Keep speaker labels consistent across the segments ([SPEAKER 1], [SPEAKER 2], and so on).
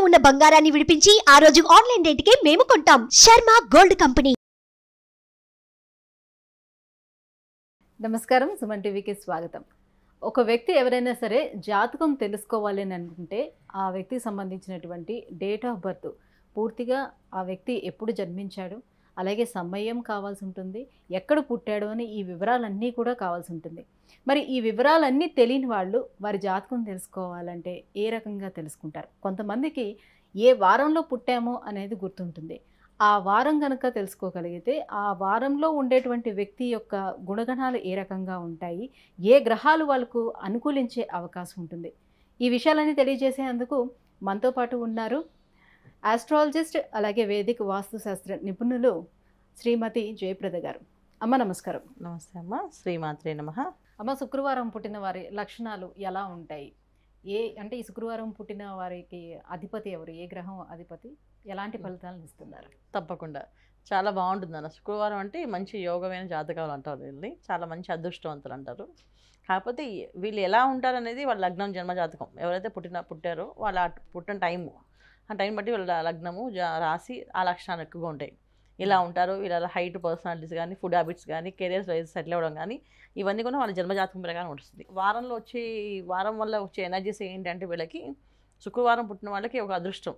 [SPEAKER 1] ఉన్న బంగారాన్ని విడిపించి ఆ రోజు ఆన్లైన్ రేటుకే మేము కొంటాం. Sharma gold company.
[SPEAKER 2] నమస్కారం, సుమన్ టీవీకి స్వాగతం. ఒక వ్యక్తి ఎవరైనా సరే జాతకం తెలుసుకోవాలి అని అనుకుంటే ఆ వ్యక్తికి సంబంధించినటువంటి డేట్ ఆఫ్ బర్త్, పూర్తిగా ఆ వ్యక్తి ఎప్పుడు జన్మించాడు, అలాగే సమయం కావాల్సి ఉంటుంది, ఎక్కడ పుట్టాడు అని ఈ వివరాలన్నీ కూడా కావాల్సి ఉంటుంది. మరి ఈ వివరాలన్నీ తెలియని వాళ్ళు వారి జాతకం తెలుసుకోవాలంటే ఏ రకంగా తెలుసుకుంటారు? కొంతమందికి ఏ వారంలో పుట్టామో అనేది గుర్తుంటుంది. ఆ వారం కనుక తెలుసుకోగలిగితే ఆ వారంలో ఉండేటువంటి వ్యక్తి యొక్క గుణగణాలు ఏ రకంగా ఉంటాయి, ఏ గ్రహాలు వాళ్ళకు అనుకూలించే అవకాశం ఉంటుంది, ఈ విషయాలన్నీ తెలియజేసేందుకు మనతో పాటు ఉన్నారు ఆస్ట్రాలజిస్ట్ అలాగే వేదిక వాస్తు శాస్త్ర నిపుణులు శ్రీమతి జయప్రద గారు. అమ్మ నమస్కారం.
[SPEAKER 3] నమస్తే అమ్మ, శ్రీమాత్రే నమః.
[SPEAKER 2] అమ్మ, శుక్రవారం పుట్టిన వారి లక్షణాలు ఎలా ఉంటాయి? ఈ శుక్రవారం పుట్టిన వారికి అధిపతి ఎవరు, ఏ గ్రహం అధిపతి, ఎలాంటి ఫలితాలను ఇస్తున్నారు?
[SPEAKER 3] తప్పకుండా చాలా బాగుంటుంది అన్న. శుక్రవారం అంటే మంచి యోగమైన జాతకాలు అంటారు వీళ్ళని, చాలా మంచి అదృష్టవంతులు అంటారు. కాకపోతే వీళ్ళు ఎలా ఉంటారు అనేది వాళ్ళ లగ్నం జన్మ జాతకం, ఎవరైతే పుట్టారో వాళ్ళ పుట్టిన టైము, ఆ టైం బట్టి వాళ్ళ లగ్నము రాసి ఆ లక్షణాలు ఎక్కువగా ఉంటాయి. ఇలా ఉంటారు, వీళ్ళ హైట్, పర్సనాలిటీస్ కానీ, ఫుడ్ హ్యాబిట్స్ కానీ, కెరియర్స్ వైజ్ సెటిల్ అవ్వడం కానీ, ఇవన్నీ కూడా వాళ్ళ జన్మజాతకం ప్రకారం ఉంటుంది. వారం వల్ల వచ్చే ఎనర్జీస్ ఏంటంటే వీళ్ళకి శుక్రవారం పుట్టిన వాళ్ళకి ఒక అదృష్టం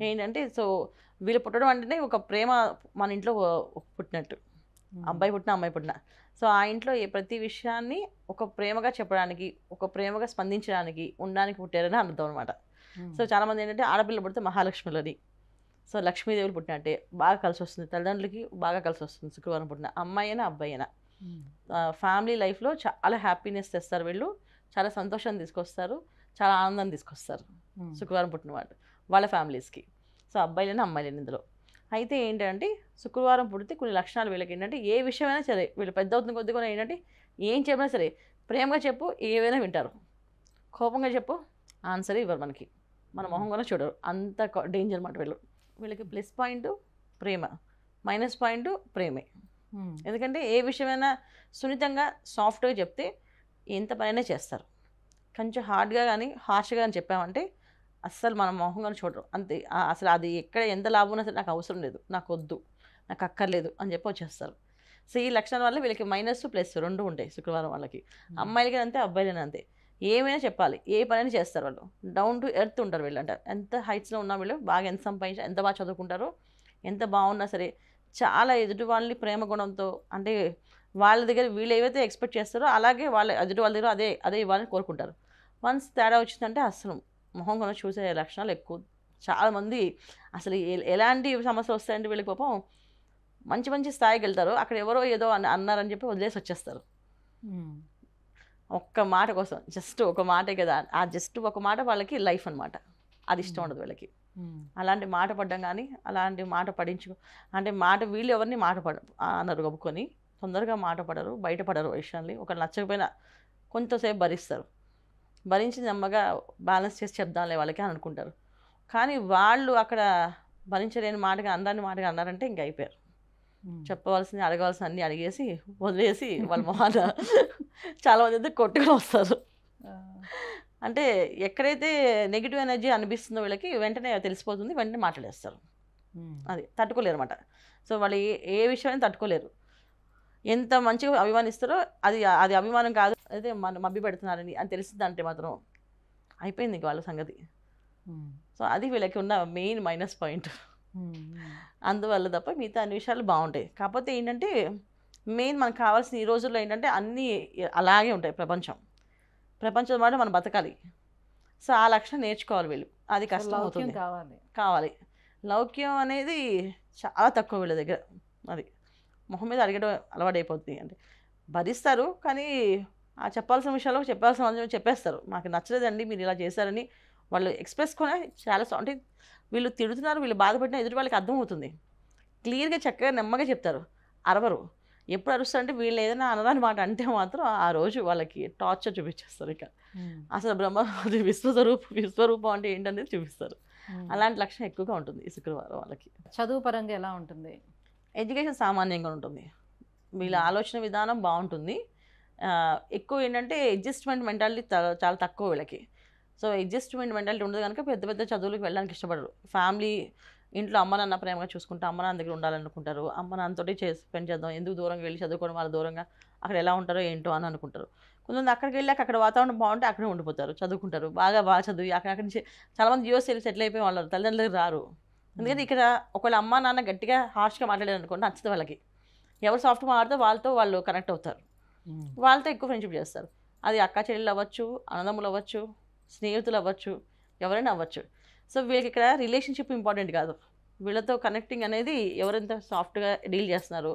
[SPEAKER 3] ఏంటంటే, సో వీళ్ళు పుట్టడం అంటేనే ఒక ప్రేమ, మన ఇంట్లో పుట్టినట్టు, అబ్బాయి పుట్టిన అమ్మాయి పుట్టిన, సో ఆ ఇంట్లో ప్రతి విషయాన్ని ఒక ప్రేమగా చెప్పడానికి, ఒక ప్రేమగా స్పందించడానికి, ఉండడానికి పుట్టారని అర్థం అనమాట. సో చాలామంది ఏంటంటే ఆడపిల్ల పుడితే మహాలక్ష్మిలని, సో లక్ష్మీదేవులు పుట్టినట్టే బాగా కలిసి వస్తుంది, తల్లిదండ్రులకి బాగా కలిసి వస్తుంది శుక్రవారం పుట్టిన అమ్మాయి అయినా అబ్బాయి అయినా. ఫ్యామిలీ లైఫ్లో చాలా హ్యాపీనెస్ తెస్తారు వీళ్ళు, చాలా సంతోషాన్ని తీసుకొస్తారు, చాలా ఆనందాన్ని తీసుకొస్తారు శుక్రవారం పుట్టిన వాళ్ళు వాళ్ళ ఫ్యామిలీస్కి. సో అబ్బాయిలైనా అమ్మాయిలైనా ఇందులో. అయితే ఏంటంటే శుక్రవారం పుడితే కొన్ని లక్షణాలు వీళ్ళకి ఏంటంటే, ఏ విషయమైనా సరే వీళ్ళు పెద్ద అవుతున్న కొద్ది కూడా ఏంటంటే, ఏం చెప్పినా సరే ప్రేమగా చెప్పు ఏవైనా వింటారు, కోపంగా చెప్పు ఆన్సర్ ఇవ్వరు మనకి, మన మొహం కూడా చూడరు, అంత డేంజర్ అన్నమాట వీళ్ళు. వీళ్ళకి ప్లస్ పాయింట్ ప్రేమ, మైనస్ పాయింట్ ప్రేమే. ఎందుకంటే ఏ విషయమైనా సున్నితంగా సాఫ్ట్గా చెప్తే ఎంత పనైనా చేస్తారు. కొంచెం హార్డ్గా కానీ హార్ష్గా కానీ చెప్పామంటే అస్సలు మన మొహం కానీ చూడరు, అంతే. అసలు అది ఎక్కడ ఎంత లాభం ఉన్నా సరే నాకు అవసరం లేదు, నాకు వద్దు, నాకు అక్కర్లేదు అని చెప్పి వచ్చేస్తారు. సో ఈ లక్షణాల వల్ల వీళ్ళకి మైనస్ ప్లస్ రెండు ఉంటాయి శుక్రవారం వాళ్ళకి. అమ్మాయిలకి అంతే, అబ్బాయిలైనా అంతే. ఏమైనా చెప్పాలి, ఏ పనైనా చేస్తారు వాళ్ళు, డౌన్ టు ఎర్త్ ఉంటారు వీళ్ళు. అంటారు ఎంత హైట్స్లో ఉన్నా వీళ్ళు బాగా ఎంత సంపాదించి, ఎంత బాగా చదువుకుంటారో, ఎంత బాగున్నా సరే చాలా ఎదుటి వాళ్ళని ప్రేమ గుణంతో, అంటే వాళ్ళ దగ్గర వీళ్ళు ఏవైతే ఎక్స్పెక్ట్ చేస్తారో అలాగే వాళ్ళ ఎదుటి వాళ్ళ దగ్గర అదే ఇవ్వాలని కోరుకుంటారు. వన్స్ తేడా వచ్చిందంటే అసలు మొహం కొన చూసే లక్షణాలు ఎక్కువ. చాలామంది అసలు ఎలాంటి సమస్యలు వస్తాయంటే వీళ్ళకి పాపం మంచి మంచి స్థాయికి వెళ్తారు, అక్కడ ఎవరో ఏదో అన్నారని చెప్పి వదిలేసి వచ్చేస్తారు. ఒక్క మాట కోసం, జస్ట్ ఒక మాటే కదా, ఆ జస్ట్ ఒక మాట వాళ్ళకి లైఫ్ అనమాట. అది ఇష్టం ఉండదు వీళ్ళకి. అలాంటి మాట పడ్డం కానీ, అలాంటి మాట పడించు అంటే వీళ్ళు ఎవరిని అన్నారు గబుకొని తొందరగా మాట పడరు, బయటపడరు విషయాన్ని. ఒక నచ్చకపోయినా కొంతసేపు భరిస్తారు, భరించి నెమ్మగా బ్యాలెన్స్ చేసి చెప్దాంలే వాళ్ళకి అని అనుకుంటారు. కానీ వాళ్ళు అక్కడ భరించలేని మాటగా అన్నారంటే ఇంక అయిపోయారు. చెప్పవలసింది అడగవలసిన అన్నీ అడిగేసి వదిలేసి వాళ్ళ మొహాన చాలామంది అయితే కొట్టుకొని వస్తారు. అంటే ఎక్కడైతే నెగిటివ్ ఎనర్జీ అనిపిస్తుందో వీళ్ళకి వెంటనే తెలిసిపోతుంది, వెంటనే మాట్లాడేస్తారు. అది తట్టుకోలేరు అనమాట. సో వాళ్ళు ఏ విషయాన్ని తట్టుకోలేరు. ఎంత మంచిగా అభిమానిస్తారో అది అభిమానం కాదు, అయితే మనం మభ్య పెడుతున్నారని అని తెలిసిందంటే మాత్రం అయిపోయింది ఇంక వాళ్ళ సంగతి. సో అది వీళ్ళకి ఉన్న మెయిన్ మైనస్ పాయింట్. అందువల్ల తప్ప మిగతా అన్ని విషయాలు బాగుంటాయి. కాకపోతే ఏంటంటే మెయిన్ మనకు కావాల్సిన ఈ రోజుల్లో ఏంటంటే అన్నీ అలాగే ఉంటాయి. ప్రపంచం మాట మనం బతకాలి. సో ఆ లక్షణం నేర్చుకోవాలి వీళ్ళు, అది కష్టం అవుతుంది. కావాలి లౌక్యం అనేది చాలా తక్కువ వీళ్ళ దగ్గర. అది మొహం మీద అడిగడం అలవాటు అయిపోతుంది. అంటే భరిస్తారు కానీ ఆ చెప్పాల్సిన విషయాల్లో చెప్పాల్సిన చెప్పేస్తారు, మాకు నచ్చలేదండి మీరు ఇలా చేశారని వాళ్ళు ఎక్స్ప్రెస్ కూడా చాలా. అంటే వీళ్ళు తిడుతున్నారు, వీళ్ళు బాధపడిన ఎదుటి వాళ్ళకి అర్థమవుతుంది, క్లియర్గా చక్కగా నెమ్మగా చెప్తారు, అరవరు. ఎప్పుడు అరుస్తారంటే వీళ్ళు ఏదైనా అనరాని మాట అంటే మాత్రం ఆ రోజు వాళ్ళకి టార్చర్ చూపించేస్తారు. ఇక అసలు విశ్వరూపం అంటే ఏంటనేది చూపిస్తారు. అలాంటి లక్షణం ఎక్కువగా ఉంటుంది ఈ శుక్రవారం వాళ్ళకి.
[SPEAKER 2] చదువు పరంగా ఎలా ఉంటుంది?
[SPEAKER 3] ఎడ్యుకేషన్ సామాన్యంగా ఉంటుంది, వీళ్ళ ఆలోచన విధానం బాగుంటుంది. ఎక్కువ ఏంటంటే అడ్జస్ట్మెంట్ మెంటాలిటీ చాలా తక్కువ వీళ్ళకి. సో అడ్జస్ట్మెంట్ మెంటాలిటీ ఉండదు కనుక పెద్ద పెద్ద చదువులకు వెళ్ళడానికి ఇష్టపడరు. ఫ్యామిలీ ఇంట్లో అమ్మ నాన్న ప్రేమగా చూసుకుంటే అమ్మ నాన్న దగ్గర ఉండాలనుకుంటారు. అమ్మ నాన్నతోటి స్పెండ్ చేద్దాం, ఎందుకు దూరంగా వెళ్ళి చదువుకోవడం, వాళ్ళ దూరంగా అక్కడ ఎలా ఉంటారో ఏంటో అని అనుకుంటారు. కొంతమంది అక్కడికి వెళ్ళాక అక్కడ వాతావరణం బాగుంటే అక్కడే ఉండిపోతారు, చదువుకుంటారు, బాగా చదివి అక్కడి నుంచి చాలామంది యూఎస్ వెళ్ళి సెటిల్ అయిపోయి వాళ్ళు తల్లిదండ్రులకు రారు. ఎందుకంటే ఇక్కడ ఒకవేళ అమ్మ నాన్న గట్టిగా హార్ష్గా మాట్లాడారు అనుకోండి నచ్చదు వాళ్ళకి. ఎవరు సాఫ్ట్గా మాట్లాడితే వాళ్ళతో వాళ్ళు కనెక్ట్ అవుతారు, వాళ్ళతో ఎక్కువ ఫ్రెండ్షిప్ చేస్తారు. అది అక్క చెల్లెళ్ళు అవ్వచ్చు, అన్నదమ్ములు అవ్వచ్చు, స్నేహితులు అవ్వచ్చు, ఎవరైనా అవ్వచ్చు. సో వీళ్ళకి ఇక్కడ రిలేషన్షిప్ ఇంపార్టెంట్ కాదు, వీళ్ళతో కనెక్టింగ్ అనేది ఎవరెంత సాఫ్ట్గా డీల్ చేస్తున్నారు,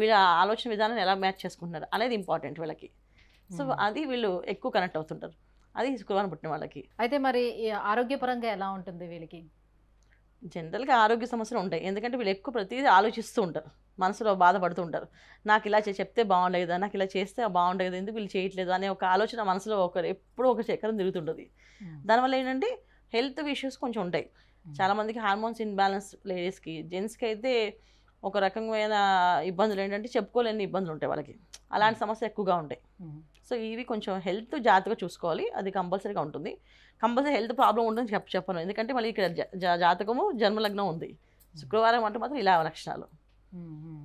[SPEAKER 3] వీళ్ళ ఆలోచన విధానాన్ని ఎలా మ్యాచ్ చేసుకుంటున్నారు అనేది ఇంపార్టెంట్ వీళ్ళకి. సో అది వీళ్ళు ఎక్కువ కనెక్ట్ అవుతుంటారు, అది శుక్రవారం పుట్టిన వాళ్ళకి.
[SPEAKER 2] అయితే మరి ఈ ఆరోగ్యపరంగా ఎలా ఉంటుంది వీళ్ళకి?
[SPEAKER 3] జనరల్గా ఆరోగ్య సమస్యలు ఉంటాయి, ఎందుకంటే వీళ్ళు ఎక్కువ ప్రతిదీ ఆలోచిస్తూ ఉంటారు, మనసులో బాధపడుతూ ఉంటారు. నాకు ఇలా చెప్తే బాగుండేది కదా, నాకు ఇలా చేస్తే బాగుండేది కదా, ఎందుకు వీళ్ళు చేయట్లేదు అనే ఒక ఆలోచన మనసులో ఎప్పుడూ ఒక చక్రం తిరుగుతుంటుంది. దానివల్ల ఏంటంటే హెల్త్ ఇష్యూస్ కొంచెం ఉంటాయి. చాలామందికి హార్మోన్స్ ఇన్బ్యాలెన్స్, లేడీస్కి, జెంట్స్కి అయితే ఒక రకమైన ఇబ్బందులు ఏంటంటే చెప్పుకోలేని ఇబ్బందులు ఉంటాయి వాళ్ళకి, అలాంటి సమస్యలు ఎక్కువగా ఉంటాయి. సో ఇవి కొంచెం హెల్త్ జాగ్రత్తగా చూసుకోవాలి, అది కంపల్సరీగా ఉంటుంది. కంపల్సరీ హెల్త్ ప్రాబ్లం ఉంటుందని చెప్పను, ఎందుకంటే మళ్ళీ ఇక్కడ జాతకము జన్మలగ్నం ఉంది, శుక్రవారం అంటే మాత్రం ఇలా లక్షణాలు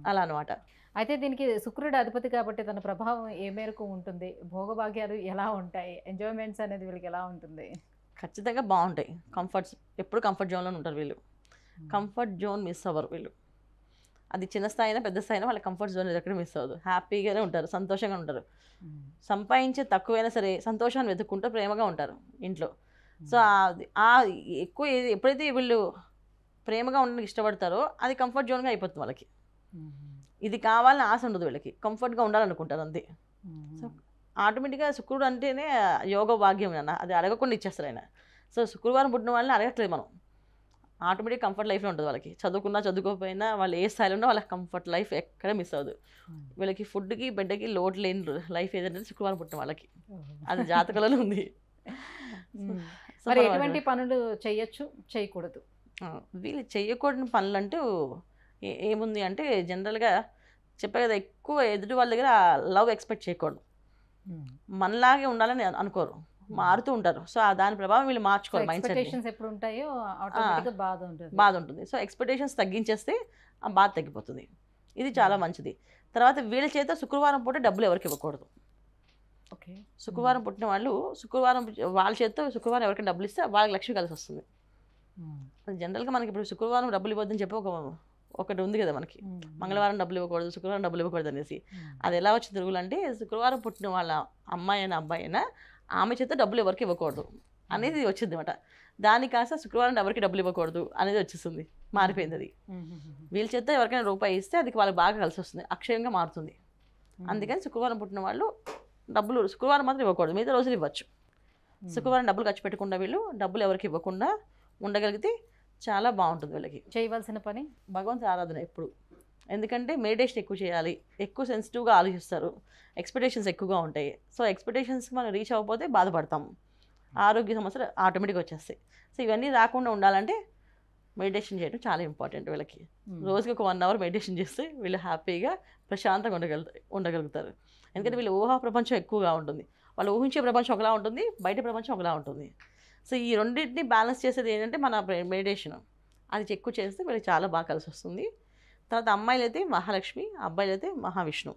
[SPEAKER 3] అలా అనమాట.
[SPEAKER 2] అయితే దీనికి శుక్రుడు అధిపతి కాబట్టి తన ప్రభావం ఏ మేరకు ఉంటుంది? భోగభాగ్యాలు ఎలా ఉంటాయి? ఎంజాయ్మెంట్స్ అనేది వీళ్ళకి ఎలా ఉంటుంది?
[SPEAKER 3] ఖచ్చితంగా బాగుంటాయి. కంఫర్ట్స్ ఎప్పుడు కంఫర్ట్ జోన్లో ఉంటారు వీళ్ళు, కంఫర్ట్ జోన్ మిస్ అవ్వరు వీళ్ళు. అది చిన్న స్థాయి అయినా పెద్ద స్థాయి అయినా వాళ్ళ కంఫర్ట్ జోన్ ఎక్కడ మిస్ అవ్వదు, హ్యాపీగానే ఉంటారు, సంతోషంగా ఉంటారు. సంపాదించే తక్కువైనా సరే సంతోషాన్ని వెతుక్కుంటూ ప్రేమగా ఉంటారు ఇంట్లో. సో ఎక్కువ ఎప్పుడైతే వీళ్ళు ప్రేమగా ఉండడానికి ఇష్టపడతారో అది కంఫర్ట్ జోన్గా అయిపోతుంది వాళ్ళకి. ఇది కావాలని ఆశ ఉండదు వీళ్ళకి, కంఫర్ట్గా ఉండాలనుకుంటారు అంతే. సో ఆటోమేటిక్గా శుక్రుడు అంటేనే యోగ భాగ్యం అన్న, అది అడగకుండా ఇచ్చేస్తారు ఆయన. సో శుక్రవారం పుట్టిన వాళ్ళని అడగట్లేదు మనం, ఆటోమేటిక్ కంఫర్ట్ లైఫ్లో ఉంటుంది వాళ్ళకి. చదువుకున్నా చదువుకోకపోయినా వాళ్ళు ఏ స్థాయిలో ఉన్నా వాళ్ళకి కంఫర్ట్ లైఫ్ ఎక్కడ మిస్ అవ్వదు. వీళ్ళకి ఫుడ్కి బెడ్కి లోటు లేని లైఫ్ ఏదంటే శుక్రవారం పుట్టిన వాళ్ళకి, అది జాతకంలోనే ఉంది.
[SPEAKER 2] మరి ఎటువంటి పనులు చేయొచ్చు, చేయకూడదు?
[SPEAKER 3] వీళ్ళు చేయకూడని పనులు అంటూ ఏముంది అంటే జనరల్గా చెప్పే కదా, ఎక్కువ ఎదుటి వాళ్ళ దగ్గర లవ్ ఎక్స్పెక్ట్ చేయకూడదు, మనలాగే ఉండాలని అనుకోరు, మారుతూ ఉంటారు. సో దాని ప్రభావం వీళ్ళు మార్చుకోవాలి. మైండ్ సెట్
[SPEAKER 2] ఎప్పుడు ఉంటాయో
[SPEAKER 3] బాధ ఉంటుంది. సో ఎక్స్పెక్టేషన్స్ తగ్గించేస్తే ఆ బాధ తగ్గిపోతుంది, ఇది చాలా మంచిది. తర్వాత వీళ్ళ చేత శుక్రవారం పూట డబ్బులు ఎవరికి ఇవ్వకూడదు.
[SPEAKER 2] ఓకే,
[SPEAKER 3] శుక్రవారం పుట్టిన వాళ్ళు శుక్రవారం వాళ్ళ చేత శుక్రవారం ఎవరికైనా డబ్బులు ఇస్తే వాళ్ళకి లక్ష్మి కలిసి వస్తుంది. జనరల్గా మనకి ఇప్పుడు శుక్రవారం డబ్బులు ఇవ్వద్దని చెప్పి ఒకటి ఉంది కదా మనకి, మంగళవారం డబ్బులు ఇవ్వకూడదు, శుక్రవారం డబ్బులు ఇవ్వకూడదు అనేసి. అది ఎలా వచ్చి తిరుగులు అంటే శుక్రవారం పుట్టిన వాళ్ళ అమ్మాయి అయినా అబ్బాయి అయినా ఆమె చేత డబ్బులు ఎవరికి ఇవ్వకూడదు అనేది వచ్చింది అనమాట. దాని కాస్త శుక్రవారం ఎవరికి డబ్బులు ఇవ్వకూడదు అనేది వచ్చేస్తుంది, మారిపోయింది అది. వీళ్ళ చేత ఎవరికైనా రూపాయి ఇస్తే అది వాళ్ళకి బాగా కలిసి వస్తుంది, అక్షయంగా మారుతుంది. అందుకని శుక్రవారం పుట్టిన వాళ్ళు డబ్బులు శుక్రవారం మాత్రం ఇవ్వకూడదు, మిగతా రోజులు ఇవ్వచ్చు. శుక్రవారం డబ్బులు ఖర్చు పెట్టకుండా వీళ్ళు డబ్బులు ఎవరికి ఇవ్వకుండా ఉండగలిగితే చాలా బాగుంటుంది వీళ్ళకి.
[SPEAKER 2] చేయవలసిన పని
[SPEAKER 3] భగవంతుని ఆరాధన ఎప్పుడు, ఎందుకంటే మెడిటేషన్ ఎక్కువ చేయాలి, ఎక్కువ సెన్సిటివ్గా ఆలోచిస్తారు, ఎక్స్పెక్టేషన్స్ ఎక్కువగా ఉంటాయి. సో ఎక్స్పెక్టేషన్స్కి మనం రీచ్ అవ్వకపోతే బాధపడతాము, ఆరోగ్య సమస్యలు ఆటోమేటిక్గా వచ్చేస్తాయి. సో ఇవన్నీ రాకుండా ఉండాలంటే మెడిటేషన్ చేయడం చాలా ఇంపార్టెంట్ వీళ్ళకి. రోజుకి ఒక 1 అవర్ మెడిటేషన్ చేస్తే వీళ్ళు హ్యాపీగా ప్రశాంతంగా ఉండగలుగుతారు. ఎందుకంటే వీళ్ళు ఊహా ప్రపంచం ఎక్కువగా ఉంటుంది, వాళ్ళు ఊహించే ప్రపంచం ఒకలా ఉంటుంది, బయట ప్రపంచం ఒకలా ఉంటుంది. సో ఈ రెండింటిని బ్యాలెన్స్ చేసేది ఏంటంటే మన మెడిటేషన్, అది ఎక్కువ చేస్తే వీళ్ళకి చాలా బాగా కలిసి వస్తుంది. తర్వాత అమ్మాయిలు అయితే మహాలక్ష్మి, అబ్బాయిలు అయితే మహావిష్ణు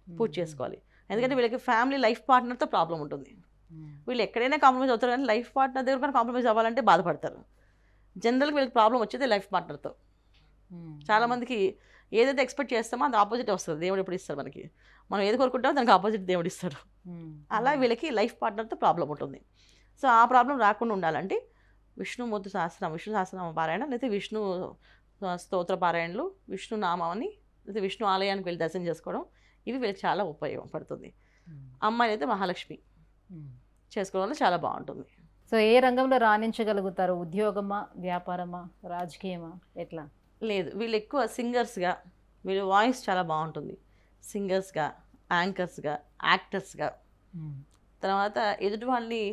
[SPEAKER 3] పూజ చేసుకోవాలి. ఎందుకంటే వీళ్ళకి ఫ్యామిలీ లైఫ్ పార్ట్నర్తో ప్రాబ్లం ఉంటుంది, వీళ్ళు ఎక్కడైనా కాంప్రమైజ్ అవుతారు, కానీ లైఫ్ పార్ట్నర్ దగ్గర కూడా కాంప్రమైజ్ అవ్వాలంటే బాధపడతారు. జనరల్గా వీళ్ళకి ప్రాబ్లం వచ్చేది లైఫ్ పార్ట్నర్తో. చాలామందికి ఏదైతే ఎక్స్పెక్ట్ చేస్తామో అది ఆపోజిట్ వస్తుంది, దేవుడు ఎప్పుడు ఇస్తారు మనకి, మనం ఏది కోరుకుంటామో దానికి ఆపోజిట్ దేవుడు ఇస్తారు. అలా వీళ్ళకి లైఫ్ పార్ట్నర్తో ప్రాబ్లం ఉంటుంది. సో ఆ ప్రాబ్లం రాకుండా ఉండాలంటే విష్ణుమూర్తి సహస్రనామం, విష్ణు సహస్రనామ పారాయణ, లేకపోతే విష్ణు స్తోత్ర పారాయణలు, విష్ణు నామాన్ని, లేకపోతే విష్ణు ఆలయానికి వెళ్ళి దర్శనం చేసుకోవడం, ఇవి వీళ్ళకి చాలా ఉపయోగపడుతుంది. అమ్మాయిలు అయితే మహాలక్ష్మి చేసుకోవడం వల్ల చాలా బాగుంటుంది.
[SPEAKER 2] సో ఏ రంగంలో రాణించగలుగుతారు? ఉద్యోగమా, వ్యాపారమా, రాజకీయమా, ఎట్లా?
[SPEAKER 3] లేదు, వీళ్ళు ఎక్కువ సింగర్స్గా, వీళ్ళ వాయిస్ చాలా బాగుంటుంది, సింగర్స్గా, యాంకర్స్గా, యాక్టర్స్గా, తర్వాత ఎదుటి వాళ్ళని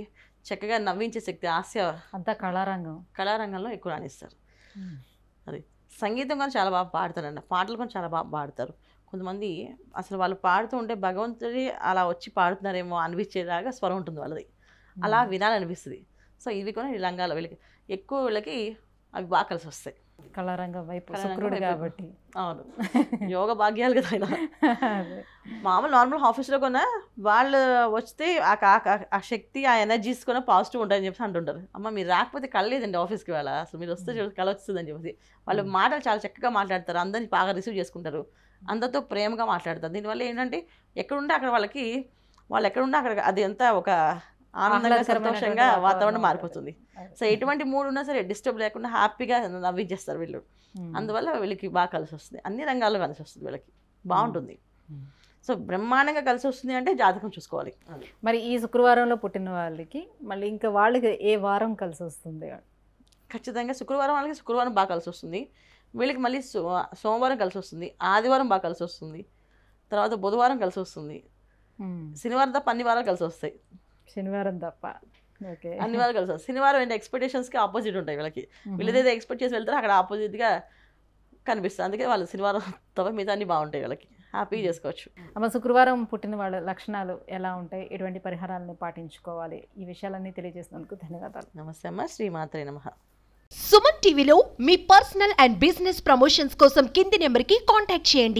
[SPEAKER 3] చక్కగా నవ్వించే శక్తి, హాస్య,
[SPEAKER 2] అంతా
[SPEAKER 3] కళారంగంలో ఎక్కువ రాణిస్తారు. అది సంగీతం కూడా చాలా బాగా పాడతారండి, పాటలు కూడా చాలా బాగా పాడతారు. కొంతమంది అసలు వాళ్ళు పాడుతూ ఉంటే భగవంతుడి అలా వచ్చి పాడుతున్నారేమో అనిపించేలాగా స్వరం ఉంటుంది వాళ్ళది, అలా వినాలనిపిస్తుంది. సో ఇవి కొన్ని లంగాలు వీళ్ళకి ఎక్కువ, వీళ్ళకి అవి బాగా కలిసి వస్తాయి.
[SPEAKER 2] కళారంగం వైపు శుక్రుడు కాబట్టి.
[SPEAKER 3] అవును, యోగ భాగ్యాలు కదా ఆయన. మామూలు నార్మల్ ఆఫీస్లో కొన్నా వాళ్ళు వస్తే ఆ శక్తి, ఆ ఎనర్జీస్ కూడా పాజిటివ్ ఉంటాయని చెప్పి అంటుంటారు. అమ్మ మీరు రాకపోతే కలలేదండి ఆఫీస్కి, వాళ్ళ అసలు మీరు వస్తే కళ వస్తుందని చెప్పేసి. వాళ్ళు మాటలు చాలా చక్కగా మాట్లాడతారు, అందరినీ బాగా రిసీవ్ చేసుకుంటారు, అందరితో ప్రేమగా మాట్లాడతారు. దీనివల్ల ఏంటంటే ఎక్కడుంటే అక్కడ వాళ్ళకి, వాళ్ళు ఎక్కడుంటే అక్కడ అది అంతా ఒక ఆనందంగా సంతోషంగా వాతావరణం మారిపోతుంది. సో ఎటువంటి మూడ్ ఉన్నా సరే డిస్టర్బ్ లేకుండా హ్యాపీగా నవ్వించేస్తారు వీళ్ళు. అందువల్ల వీళ్ళకి బాగా కలిసి వస్తుంది, అన్ని రంగాల్లో కలిసి వస్తుంది, వీళ్ళకి బాగుంటుంది. సో బ్రహ్మాండంగా కలిసి వస్తుంది అంటే జాతకం చూసుకోవాలి.
[SPEAKER 2] మరి ఈ శుక్రవారంలో పుట్టిన వాళ్ళకి మళ్ళీ ఇంకా వాళ్ళకి ఏ వారం కలిసి వస్తుంది?
[SPEAKER 3] ఖచ్చితంగా శుక్రవారం వాళ్ళకి శుక్రవారం బాగా కలిసి వస్తుంది, వీళ్ళకి మళ్ళీ సోమవారం కలిసి వస్తుంది, ఆదివారం బాగా కలిసి వస్తుంది, తర్వాత బుధవారం కలిసి వస్తుంది, శనివారం తప్ప అన్ని వారాలు కలిసి వస్తాయి.
[SPEAKER 2] శనివారం తప్ప
[SPEAKER 3] అన్ని వారాలు కలిసి వస్తాయి. శనివారం ఏంటి ఎక్స్పెక్టేషన్స్కి ఆపోజిట్ ఉంటాయి వీళ్ళకి. వీళ్ళదేదో ఎక్స్పెక్ట్ చేసి వెళ్తారో అక్కడ ఆపోజిట్గా కనిపిస్తుంది. అందుకే వాళ్ళు శనివారం తప్ప మిగతా అన్ని బాగుంటాయి, వాళ్ళకి హ్యాపీగా చేసుకోవచ్చు.
[SPEAKER 2] అమ్మ, శుక్రవారం పుట్టిన వాళ్ళ లక్షణాలు ఎలా ఉంటాయి, ఎటువంటి పరిహారాలను పాటించుకోవాలి, ఈ విషయాలన్నీ తెలియజేసినందుకు ధన్యవాదాలు.
[SPEAKER 3] నమస్తే అమ్మ, శ్రీమాత్రే నమః.
[SPEAKER 1] సుమన్ టీవీలో మీ పర్సనల్ అండ్ బిజినెస్ ప్రమోషన్స్ కోసం కింది నెంబర్కి కాంటాక్ట్ చేయండి.